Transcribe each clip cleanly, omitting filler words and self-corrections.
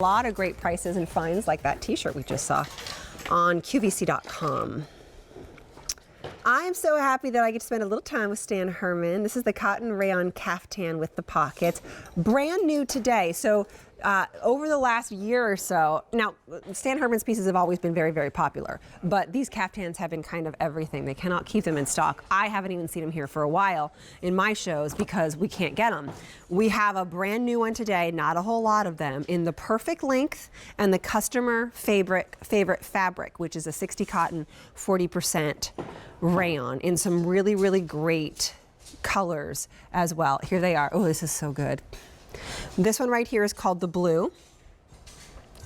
A lot of great prices and finds like that t-shirt we just saw on QVC.com. I'm so happy that I get to spend a little time with Stan Herman. This is the cotton rayon caftan with the pockets. Brand new today. So over the last year or so, now Stan Herman's pieces have always been very, very popular, but these caftans have been kind of everything. They cannot keep them in stock. I haven't even seen them here for a while in my shows because we can't get them. We have a brand new one today, not a whole lot of them, in the perfect length and the customer favorite fabric, which is a 60 cotton, 40% rayon in some really, really great colors as well. Here they are. Oh, this is so good. This one right here is called the blue.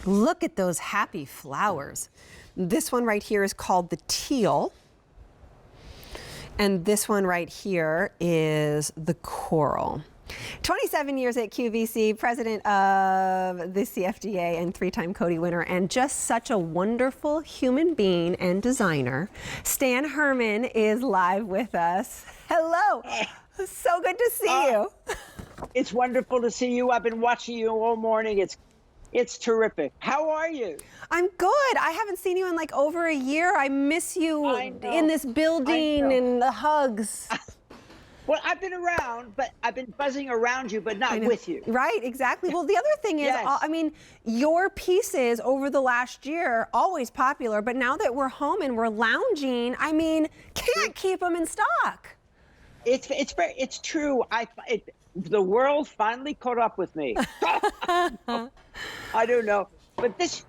Look at those happy flowers. This one right here is called the teal. And this one right here is the coral. 27 years at QVC, president of the CFDA and three-time Cody winner, and just such a wonderful human being and designer. Stan Herman is live with us. Hello. So good to see you. It's wonderful to see you. I've been watching you all morning. It's terrific. How are you? I'm good. I haven't seen you in like over a year. I miss you in this building and the hugs. Well, I've been around, but I've been buzzing around you, but not with you. Right, exactly. Well, the other thing is, Yes. I mean, your pieces over the last year, always popular, but now that we're home and we're lounging, I mean, can't keep them in stock. It's true. The world finally caught up with me. I don't know. But this,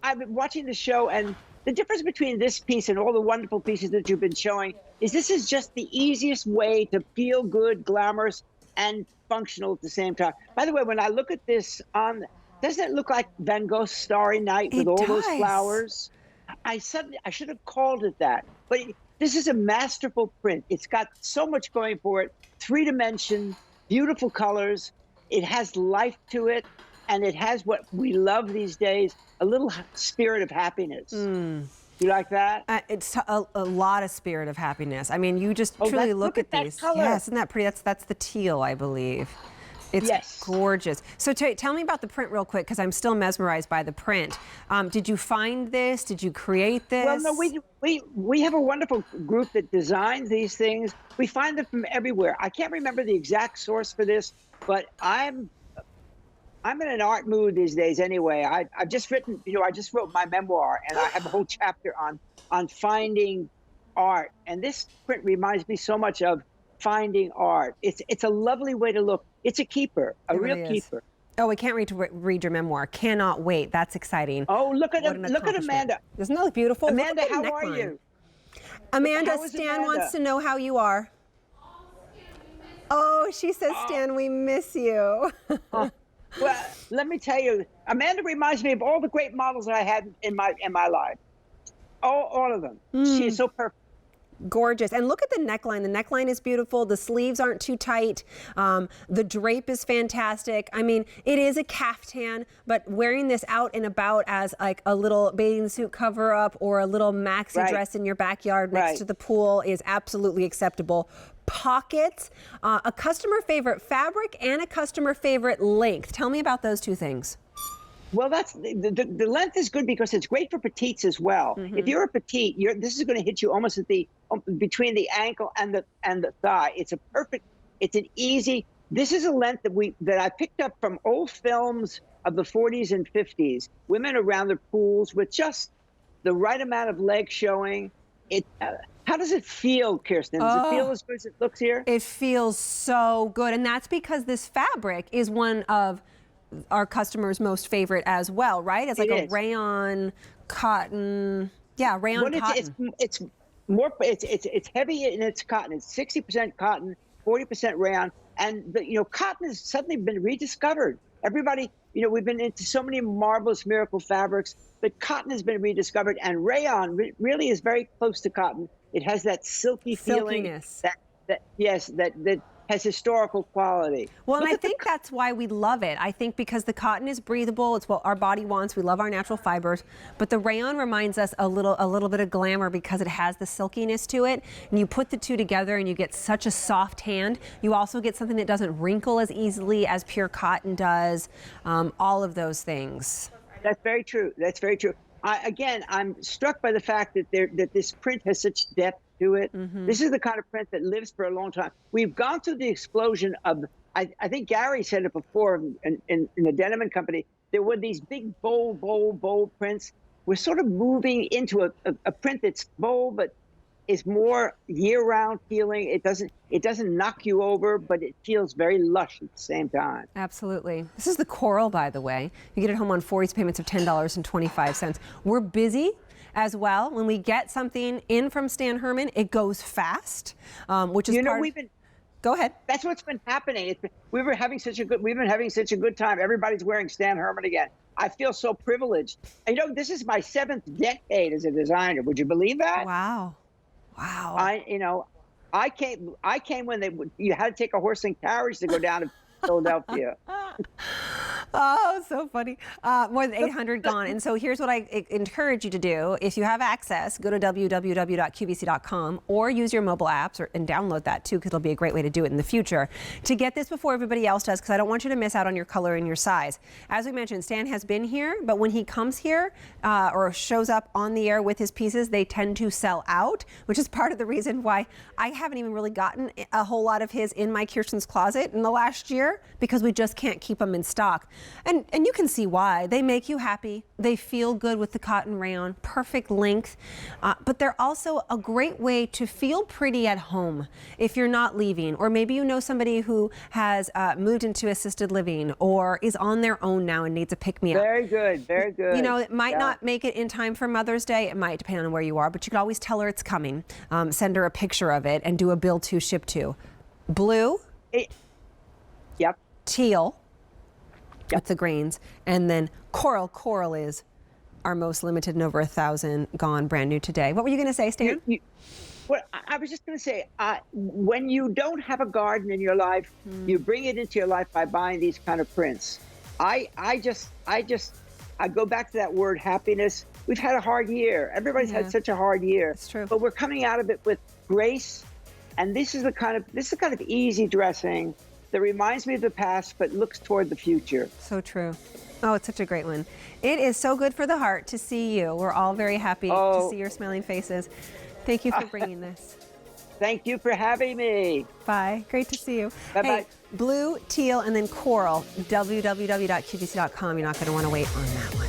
I've been watching the show, and the difference between this piece and all the wonderful pieces that you've been showing is this is just the easiest way to feel good, glamorous, and functional at the same time. By the way, when I look at this, doesn't it look like Van Gogh's Starry Night with all those flowers? I should have called it that. But this is a masterful print. It's got so much going for it. 3-dimension, beautiful colors. It has life to it. And it has what we love these days, a little spirit of happiness. You like that? It's a lot of spirit of happiness. I mean, you just truly look at these. That color. Yes, isn't that pretty? That's the teal, I believe. It's gorgeous. So tell me about the print real quick, because I'm still mesmerized by the print. Did you find this? Did you create this? Well, no, we have a wonderful group that designs these things. We find them from everywhere. I can't remember the exact source for this, but I'm in an art mood these days anyway. I've just written, I just wrote my memoir, and I have a whole chapter on finding art. And this print reminds me so much of finding art. It's a lovely way to look. It's a keeper, a real keeper. Oh, we can't wait to read your memoir. Cannot wait. That's exciting. Oh, look at Amanda. Isn't that beautiful? Amanda, how are you? Amanda, Stan wants to know how you are. Oh, she says, Stan, we miss you. Well, let me tell you, Amanda reminds me of all the great models that I had in my life. All of them. She is so perfect. Gorgeous. And look at the neckline. The neckline is beautiful. The sleeves aren't too tight. The drape is fantastic. I mean, it is a caftan, but wearing this out and about as like a little bathing suit cover up or a little maxi dress in your backyard next to the pool is absolutely acceptable. Pockets, a customer favorite fabric and a customer favorite length. Tell me about those two things. Well, that's the length is good because it's great for petites as well. If you're a petite, this is going to hit you almost at between the ankle and the thigh. It's an easy. This is a length that I picked up from old films of the 40s and 50s. Women around the pools with just the right amount of leg showing. How does it feel, Kirsten? Does it feel as good as it looks here? It feels so good, and that's because this fabric is one of our customers' most favorite as well, right? It's like a rayon cotton. Yeah, rayon cotton. It's heavy and it's cotton. It's 60% cotton, 40% rayon, and cotton has suddenly been rediscovered. Everybody, we've been into so many marvelous miracle fabrics, but cotton has been rediscovered, and rayon really is very close to cotton. It has that silky feeling. Silkiness. That has historical quality. Well, and I think that's why we love it. I think because the cotton is breathable, it's what our body wants. We love our natural fibers, but the rayon reminds us a little bit of glamour because it has the silkiness to it. And you put the two together and you get such a soft hand. You also get something that doesn't wrinkle as easily as pure cotton does. All of those things. That's very true. That's very true. I'm struck by the fact that that this print has such depth to it. This is the kind of print that lives for a long time. We've gone through the explosion of, I think Gary said it before in the Denim and Company, there were these big, bold prints. We're sort of moving into a print that's bold, but is more year-round feeling. It doesn't knock you over, but it feels very lush at the same time. Absolutely. This is the coral, by the way. You get it home on 4 easy payments of $10.25. We're busy as well. When we get something in from Stan Herman, it goes fast, which is Go ahead. That's what's been happening. We've been having such a good time. Everybody's wearing Stan Herman again. I feel so privileged. And, this is my 7th decade as a designer. Would you believe that? Wow. Wow. I came when you had to take a horse and carriage to go down to Philadelphia. Oh, so funny. More than 800 gone. And so here's what I encourage you to do. If you have access, go to www.qvc.com or use your mobile apps and download that too, because it'll be a great way to do it in the future. To get this before everybody else does, because I don't want you to miss out on your color and your size. As we mentioned, Stan has been here, but when he comes here or shows up on the air with his pieces, they tend to sell out, which is part of the reason why I haven't even really gotten a whole lot of his in my Kirsten's closet in the last year, because we just can't keep them in stock. And you can see why. They make you happy. They feel good with the cotton rayon, perfect length, but they're also a great way to feel pretty at home if you're not leaving, or maybe you know somebody who has moved into assisted living or is on their own now and needs a pick-me-up. Very good, very good. It might not make it in time for Mother's Day. It might, depend on where you are, but you can always tell her it's coming. Send her a picture of it and do a bill to, ship to. Blue. Yep. Teal. With the grains, and then coral. Coral is our most limited and over 1,000 gone, brand new today. What were you going to say, Stan? Well, I was just going to say, when you don't have a garden in your life, you bring it into your life by buying these kind of prints. I go back to that word happiness. We've had a hard year. Everybody's had such a hard year. It's true. But we're coming out of it with grace, and this is the kind of easy dressing that reminds me of the past but looks toward the future. So true. Oh, it's such a great one. It is so good for the heart to see you. We're all very happy to see your smiling faces. Thank you for bringing this. Thank you for having me. Bye. Great to see you. Bye-bye. Hey, blue, teal, and then coral. www.qvc.com. You're not going to want to wait on that one.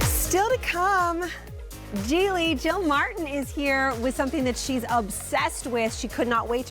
Still to come, Jill Martin is here with something that she's obsessed with. She could not wait to